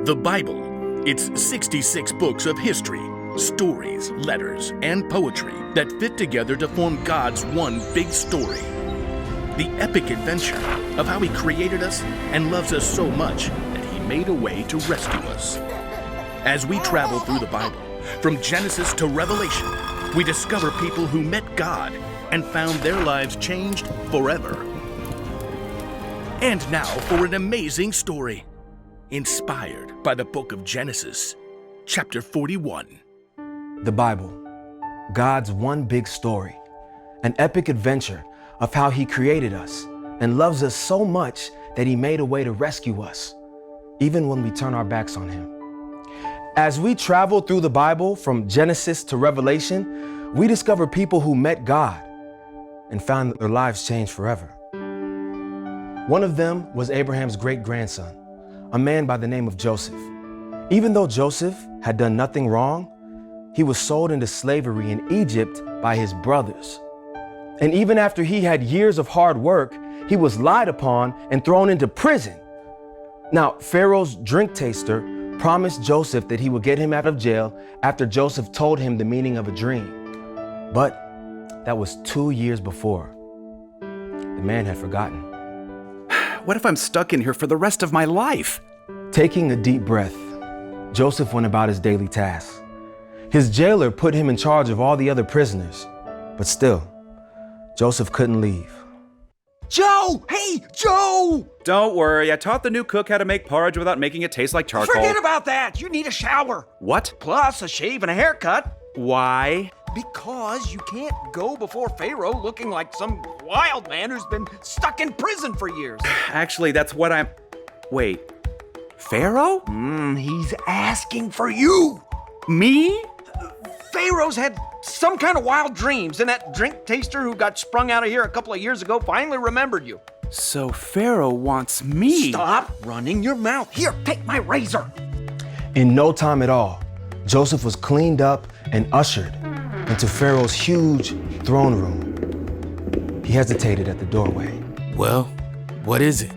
The Bible. It's 66 books of history, stories, letters, and poetry that fit together to form God's one big story. The epic adventure of how He created us and loves us so much that He made a way to rescue us. As we travel through the Bible, from Genesis to Revelation, we discover people who met God and found their lives changed forever. And now for an amazing story, inspired by the book of Genesis, chapter 41. The Bible, God's one big story, an epic adventure of how He created us and loves us so much that He made a way to rescue us, even when we turn our backs on Him. As we travel through the Bible from Genesis to Revelation, we discover people who met God and found their lives changed forever. One of them was Abraham's great-grandson, a man by the name of Joseph. Even though Joseph had done nothing wrong, he was sold into slavery in Egypt by his brothers. And even after he had years of hard work, he was lied upon and thrown into prison. Now, Pharaoh's drink taster promised Joseph that he would get him out of jail after Joseph told him the meaning of a dream. But that was 2 years before. The man had forgotten. What if I'm stuck in here for the rest of my life? Taking a deep breath, Joseph went about his daily tasks. His jailer put him in charge of all the other prisoners, but still, Joseph couldn't leave. Joe! Hey, Joe! Don't worry, I taught the new cook how to make porridge without making it taste like charcoal. Forget about that! You need a shower! What? Plus a shave and a haircut. Why? Because you can't go before Pharaoh looking like some wild man who's been stuck in prison for years. Actually, that's what I'm... Wait, Pharaoh? He's asking for you! Me? Pharaoh's had some kind of wild dreams, and that drink taster who got sprung out of here a couple of years ago finally remembered you. So Pharaoh wants me. Stop running your mouth. Here, take my razor. In no time at all, Joseph was cleaned up and ushered into Pharaoh's huge throne room. He hesitated at the doorway. Well, what is it?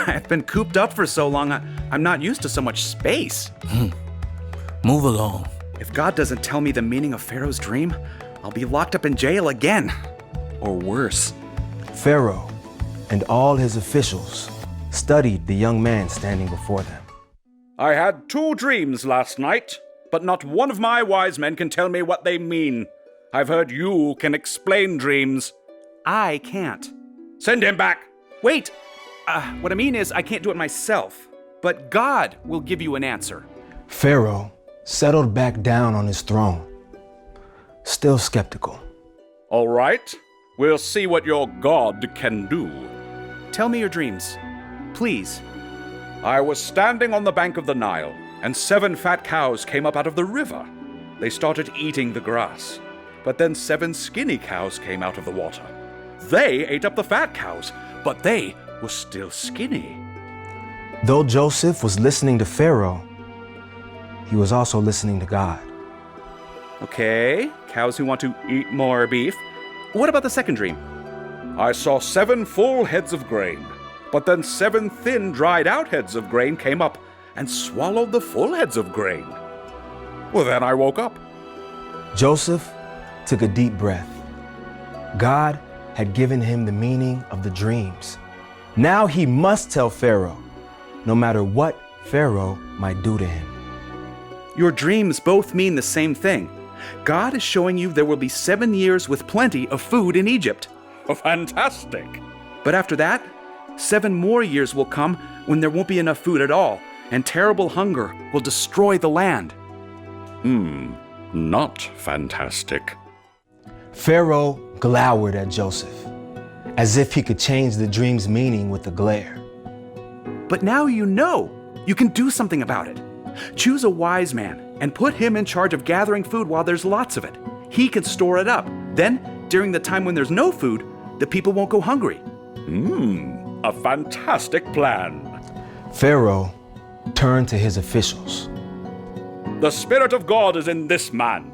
I've been cooped up for so long, I'm not used to so much space. Move along. If God doesn't tell me the meaning of Pharaoh's dream, I'll be locked up in jail again. Or worse. Pharaoh and all his officials studied the young man standing before them. I had 2 dreams last night, but not one of my wise men can tell me what they mean. I've heard you can explain dreams. I can't. Send him back. Wait! What I mean is I can't do it myself. But God will give you an answer. Pharaoh settled back down on his throne, still skeptical. All right, we'll see what your God can do. Tell me your dreams, please. I was standing on the bank of the Nile, and 7 fat cows came up out of the river. They started eating the grass, but then 7 skinny cows came out of the water. They ate up the fat cows, but they were still skinny. Though Joseph was listening to Pharaoh, he was also listening to God. Okay, cows who want to eat more beef. What about the second dream? I saw 7 full heads of grain, but then 7 thin, dried-out heads of grain came up and swallowed the full heads of grain. Well, then I woke up. Joseph took a deep breath. God had given him the meaning of the dreams. Now he must tell Pharaoh, no matter what Pharaoh might do to him. Your dreams both mean the same thing. God is showing you there will be 7 years with plenty of food in Egypt. Oh, fantastic. But after that, 7 more years will come when there won't be enough food at all, and terrible hunger will destroy the land. Not fantastic. Pharaoh glowered at Joseph, as if he could change the dream's meaning with a glare. But now you know. You can do something about it. Choose a wise man and put him in charge of gathering food while there's lots of it. He can store it up. Then, during the time when there's no food, the people won't go hungry. A fantastic plan. Pharaoh turned to his officials. The Spirit of God is in this man.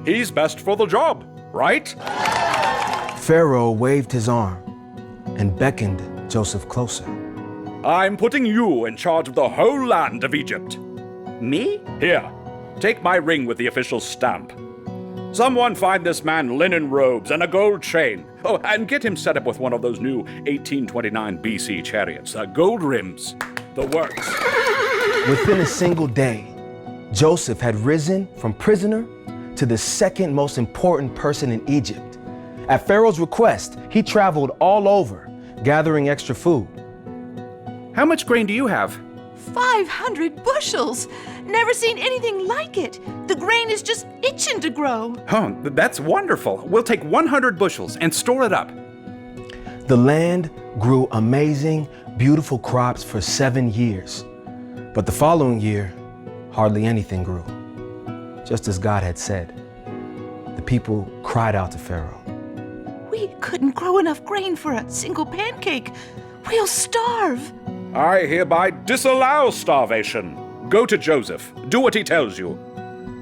He's best for the job, right? Pharaoh waved his arm and beckoned Joseph closer. I'm putting you in charge of the whole land of Egypt. Me? Here, take my ring with the official stamp. Someone find this man linen robes and a gold chain. Oh, and get him set up with one of those new 1829 BC chariots. Gold rims. The works. Within a single day, Joseph had risen from prisoner to the second most important person in Egypt. At Pharaoh's request, he traveled all over, gathering extra food. How much grain do you have? 500 bushels! Never seen anything like it. The grain is just itching to grow. Oh, that's wonderful. We'll take 100 bushels and store it up. The land grew amazing, beautiful crops for 7 years. But the following year, hardly anything grew. Just as God had said, the people cried out to Pharaoh. We couldn't grow enough grain for a single pancake. We'll starve. I hereby disallow starvation. Go to Joseph. Do what he tells you.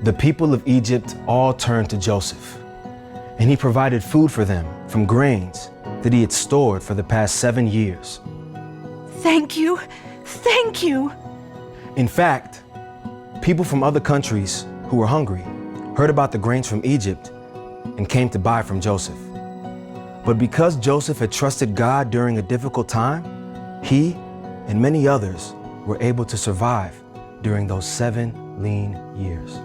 The people of Egypt all turned to Joseph, and he provided food for them from grains that he had stored for the past 7 years. Thank you. Thank you. In fact, people from other countries who were hungry heard about the grains from Egypt and came to buy from Joseph. But because Joseph had trusted God during a difficult time, he and many others were able to survive during those 7 lean years.